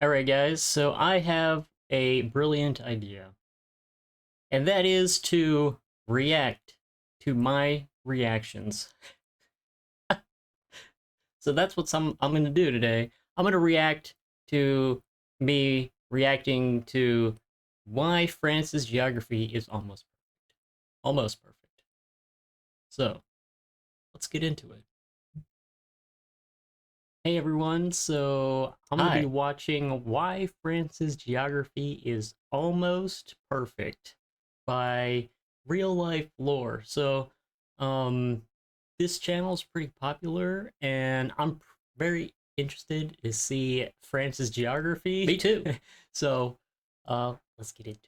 Alright, guys, so I have a brilliant idea, and that is to react to my reactions. So that's what I'm going to do today. I'm going to react to me reacting to why France's geography is almost perfect. Almost perfect. So, let's get into it. Hey everyone, so I'm going to be watching Why France's Geography is Almost Perfect by Real Life Lore. So, this channel is pretty popular, and I'm very interested to see France's geography. Me too. So, let's get into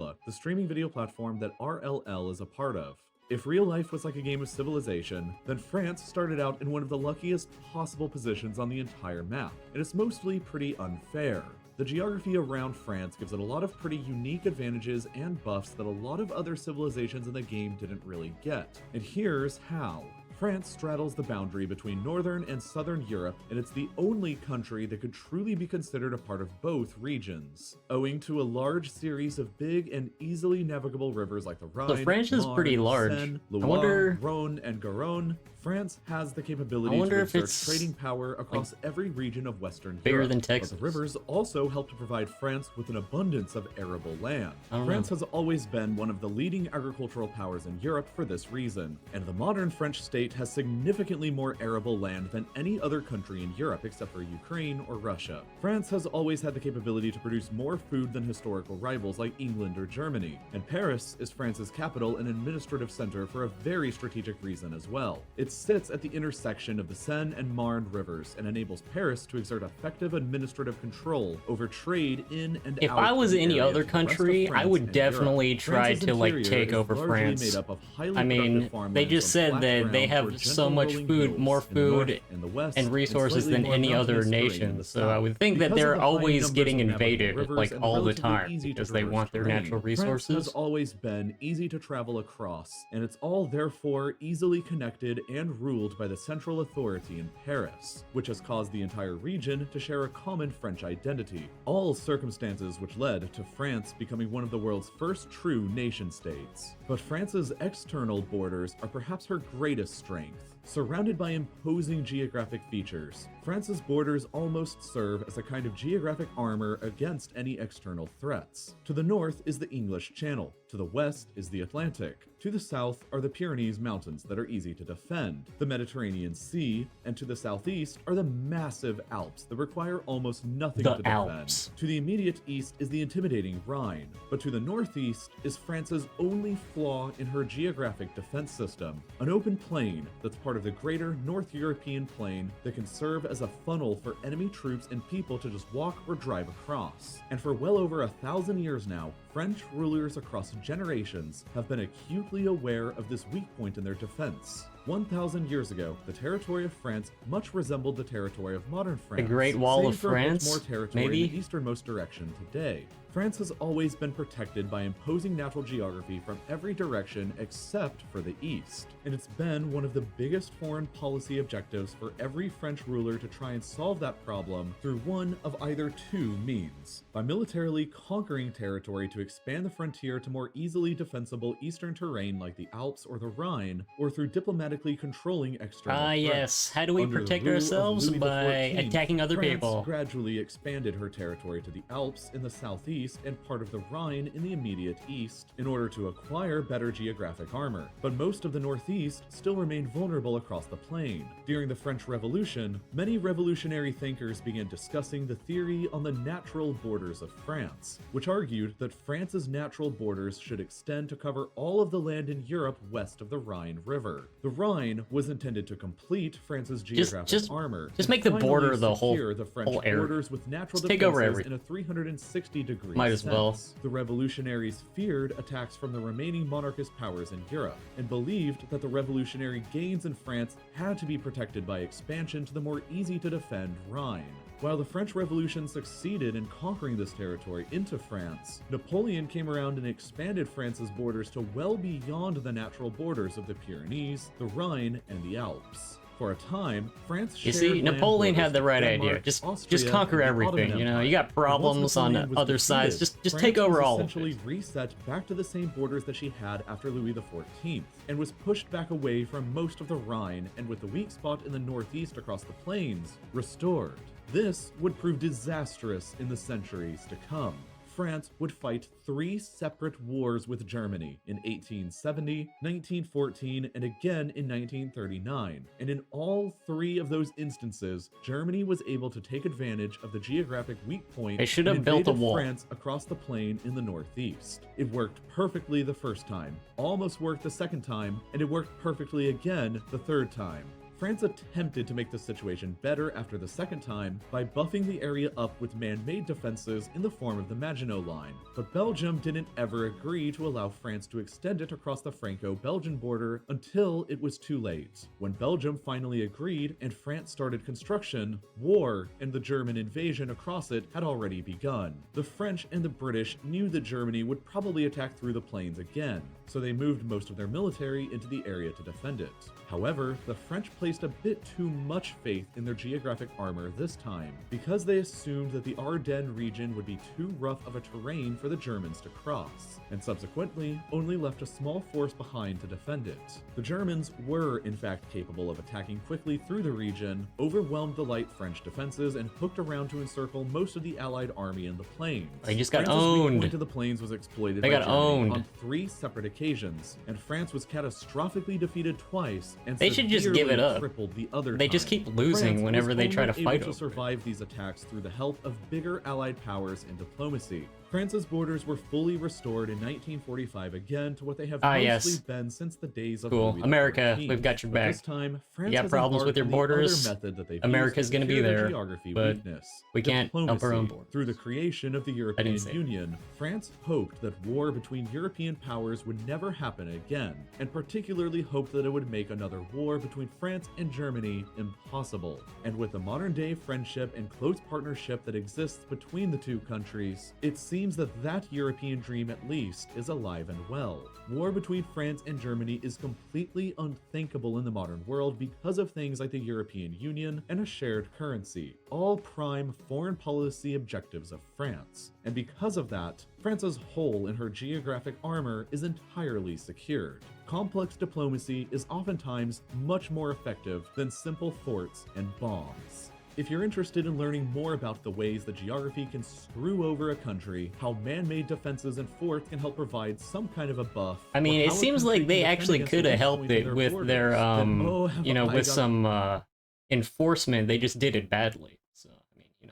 it. The streaming video platform that RLL is a part of. If real life was like a game of Civilization, then France started out in one of the luckiest possible positions on the entire map, and it's mostly pretty unfair. The geography around France gives it a lot of pretty unique advantages and buffs that a lot of other civilizations in the game didn't really get. And here's how. France straddles the boundary between Northern and Southern Europe, and it's the only country that could truly be considered a part of both regions. Owing to a large series of big and easily navigable rivers like the Rhine, So France is Marne, pretty large. Seine, I Loire, wonder. Rhone, and Garonne, France has the capability I wonder to if exert it's, trading power across every region of Western bigger Europe. than Texas. But the rivers also help to provide France with an abundance of arable land. France has always been one of the leading agricultural powers in Europe for this reason, and the modern French state has significantly more arable land than any other country in Europe except for Ukraine or Russia. France has always had the capability to produce more food than historical rivals like England or Germany, and Paris is France's capital and administrative center for a very strategic reason as well. It sits at the intersection of the Seine and Marne rivers and enables Paris to exert effective administrative control over trade in and out. If I was of the any area other to the west of country, I France would and definitely Europe. try France's to like interior take is over largely France. made up of highly I mean, productive they farmlands just on said flat that they ground or have so gentle much rolling food, hills more in the north food and the west, and resources slightly than more any other mountainous terrain in nation. the So I south. would think that Because of they're the high always numbers getting of navigable invaded rivers like and all the relatively time easy to because they traverse want their terrain, natural France resources. has always been easy to travel across, and it's all therefore easily connected and ruled by the central authority in Paris, which has caused the entire region to share a common French identity. All circumstances which led to France becoming one of the world's first true nation-states. But France's external borders are perhaps her greatest strength. Surrounded by imposing geographic features, France's borders almost serve as a kind of geographic armor against any external threats. To the north is the English Channel, to the west is the Atlantic, to the south are the Pyrenees Mountains that are easy to defend, the Mediterranean Sea, and to the southeast are the massive Alps that require almost nothing to defend. To the immediate east is the intimidating Rhine, but to the northeast is France's only flaw in her geographic defense system, an open plain that's part of the greater North European plain that can serve as a funnel for enemy troops and people to just walk or drive across. And for well over 1,000 years now, French rulers across generations have been acutely aware of this weak point in their defense. 1,000 years ago, the territory of France much resembled the territory of modern France. The Great Wall of France, more territory maybe? in the easternmost direction today. France has always been protected by imposing natural geography from every direction except for the east, and it's been one of the biggest foreign policy objectives for every French ruler to try and solve that problem through one of either two means: by militarily conquering territory to expand the frontier to more easily defensible eastern terrain like the Alps or the Rhine, or through diplomatically controlling external threats. Yes. How do we Under the protect rule of ourselves? Louis By XIV, attacking other France people. gradually expanded her territory to the Alps in the southeast and part of the Rhine in the immediate east in order to acquire better geographic armor, but most of the northeast still remained vulnerable across the plain. During the French Revolution, many revolutionary thinkers began discussing the theory on the natural borders of France, which argued that France's natural borders should extend to cover all of the land in Europe west of the Rhine River. The Rhine was intended to complete France's geographic armor. Just make the border the whole French area. Borders with natural take over defenses everything. in a 360-degree Might as well. The revolutionaries feared attacks from the remaining monarchist powers in Europe, and believed that the revolutionary gains in France had to be protected by expansion to the more easy-to-defend Rhine. While the French Revolution succeeded in conquering this territory into France, Napoleon came around and expanded France's borders to well beyond the natural borders of the Pyrenees, the Rhine, and the Alps. For a time, France You shared see, land Napoleon borders had the with right Denmark, idea. Just Austria, conquer and the everything. Ottoman You know, Empire. you got But once problems on Napoleon was other sides. defeated, Just France take over was all of essentially it. reset back to the same borders that she had after Louis XIV, and was pushed back away from most of the Rhine, and with the weak spot in the northeast across the plains restored. This would prove disastrous in the centuries to come. France would fight 3 separate wars with Germany in 1870, 1914, and again in 1939. And in all 3 of those instances, Germany was able to take advantage of the geographic weak point They should and have built a invaded wall. France across the plain in the northeast. It worked perfectly the first time, almost worked the second time, and it worked perfectly again the third time. France attempted to make the situation better after the second time by buffing the area up with man-made defenses in the form of the Maginot Line, but Belgium didn't ever agree to allow France to extend it across the Franco-Belgian border until it was too late. When Belgium finally agreed and France started construction, war and the German invasion across it had already begun. The French and the British knew that Germany would probably attack through the plains again, so they moved most of their military into the area to defend it. However, the French placed a bit too much faith in their geographic armor this time, because they assumed that the Ardennes region would be too rough of a terrain for the Germans to cross, and subsequently only left a small force behind to defend it. The Germans were in fact capable of attacking quickly through the region, overwhelmed the light French defenses, and hooked around to encircle most of the Allied army in the plains. They just got France's weak owned. point of the plains was exploited They by got Germany owned. on 3 separate occasions, and France was catastrophically defeated twice and They should just give it severely up. crippled the other They just time. keep losing France whenever was they try to only fight able over to survive these attacks through the help of bigger Allied powers and diplomacy. France's borders were fully restored in 1945 again to what they have mostly yes. been since the days of Cool. Louis America, XIV. we've got your But back. this time, France You got has problems with embarked your on the borders, other method that they've America's used to gonna be cure their there, geography but weakness. we can't help our own Diplomacy. borders. Through the creation of the European Union, France hoped that war between European powers would never happen again, and particularly hoped that it would make another war between France and Germany impossible. And with the modern-day friendship and close partnership that exists between the two countries, it seems that European dream at least is alive and well. War between France and Germany is completely unthinkable in the modern world because of things like the European Union and a shared currency, all prime foreign policy objectives of France. And because of that, France's hole in her geographic armor is entirely secured. Complex diplomacy is oftentimes much more effective than simple forts and bombs. If you're interested in learning more about the ways that geography can screw over a country, how man-made defenses and forts can help provide some kind of a buff, I mean, or it how a seems country like they can defend actually against could a have weak helped point in it with borders, their, then, have you know, I with got- some enforcement. They just did it badly. So, I mean, you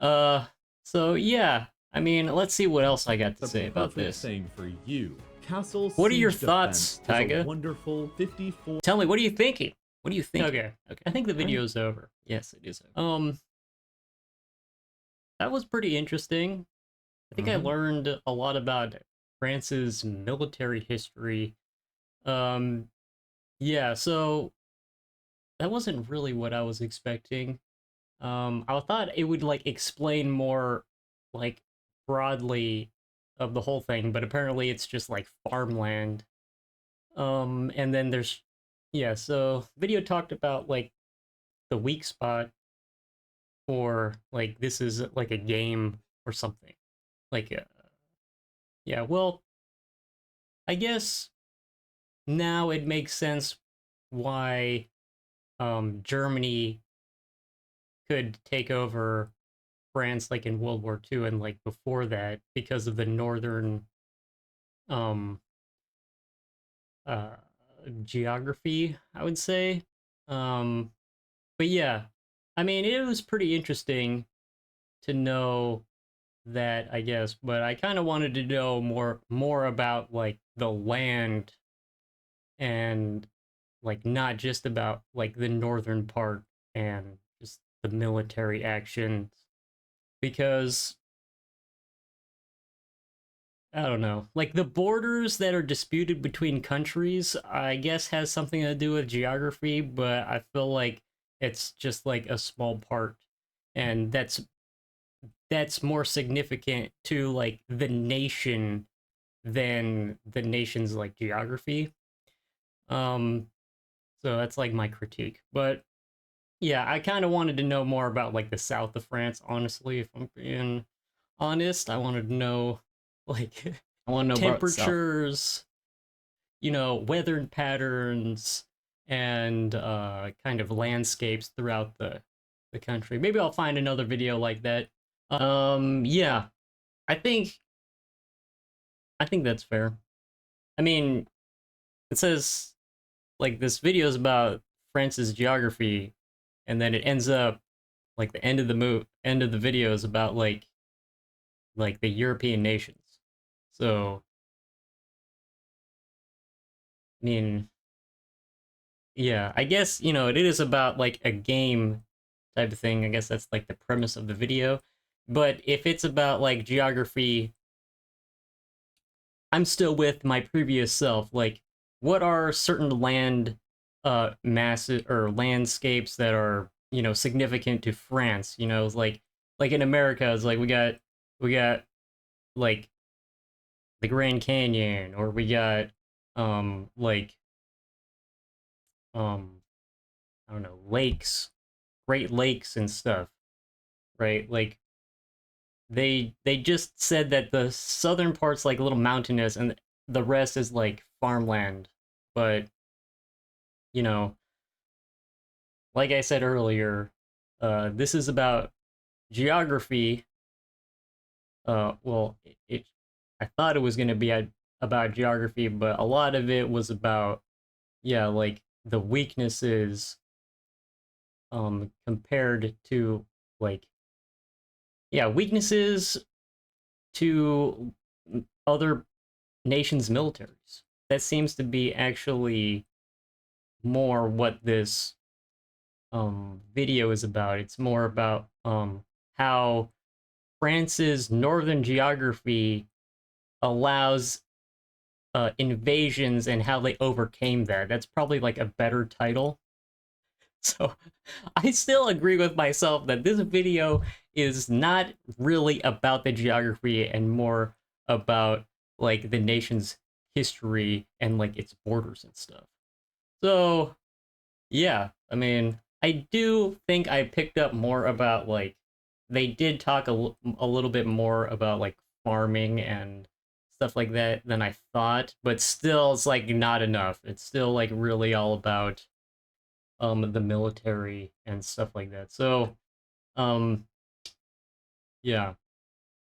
know. So yeah. I mean, let's see what else I got to the say about perfect this. thing for you. Castle What are your Siege thoughts, Defense is a Taiga? wonderful 54. Tell me, what are you thinking? What do you think? Okay. I think the video's over. Yes, it is over. That was pretty interesting. I think I learned a lot about France's military history. Yeah, so that wasn't really what I was expecting. I thought it would like explain more like broadly of the whole thing, but apparently it's just like farmland. And then there's so video talked about like the weak spot, or like this is like a game or something. Like well, I guess now it makes sense why Germany could take over France like in World War II and like before that, because of the northern geography, I would say. But yeah, I mean, it was pretty interesting to know that, I guess, but I kind of wanted to know more about like the land, and like not just about like the northern part and just the military actions, because I don't know, like the borders that are disputed between countries, I guess has something to do with geography, but I feel like it's just like a small part, and that's more significant to like the nation than the nation's like geography. So So that's like my critique. But yeah, I kind of wanted to know more about like the south of France, honestly, if I'm being honest. I wanted to know like I want to know about South. temperatures, weather patterns, and kind of landscapes throughout the country. Maybe I'll find another video like that. Yeah, I think that's fair. I mean, it says like this video is about France's geography, and then it ends up like the end of the video is about like the European nations. So, I mean, yeah, I guess, it is about like a game type of thing. I guess that's like the premise of the video. But if it's about like geography, I'm still with my previous self. Like, what are certain land masses or landscapes that are, significant to France? It's like in America, it's like we got like the Grand Canyon, or we got like I don't know, lakes, Great Lakes and stuff, right? Like they just said that the southern part's like a little mountainous and the rest is like farmland. But, you know, like I said earlier, this is about geography. Well, I thought it was going to be about geography, but a lot of it was about, yeah, like the weaknesses compared to like, yeah, weaknesses to other nations' militaries. That seems to be actually more what this video is about. It's more about how France's northern geography allows invasions and how they overcame that. That's probably like a better title. So I still agree with myself that this video is not really about the geography and more about like the nation's history and like its borders and stuff. So yeah, I mean, I do think I picked up more about like they did talk a little bit more about like farming and stuff like that than I thought, but still it's like not enough. It's still like really all about the military and stuff like that. So yeah.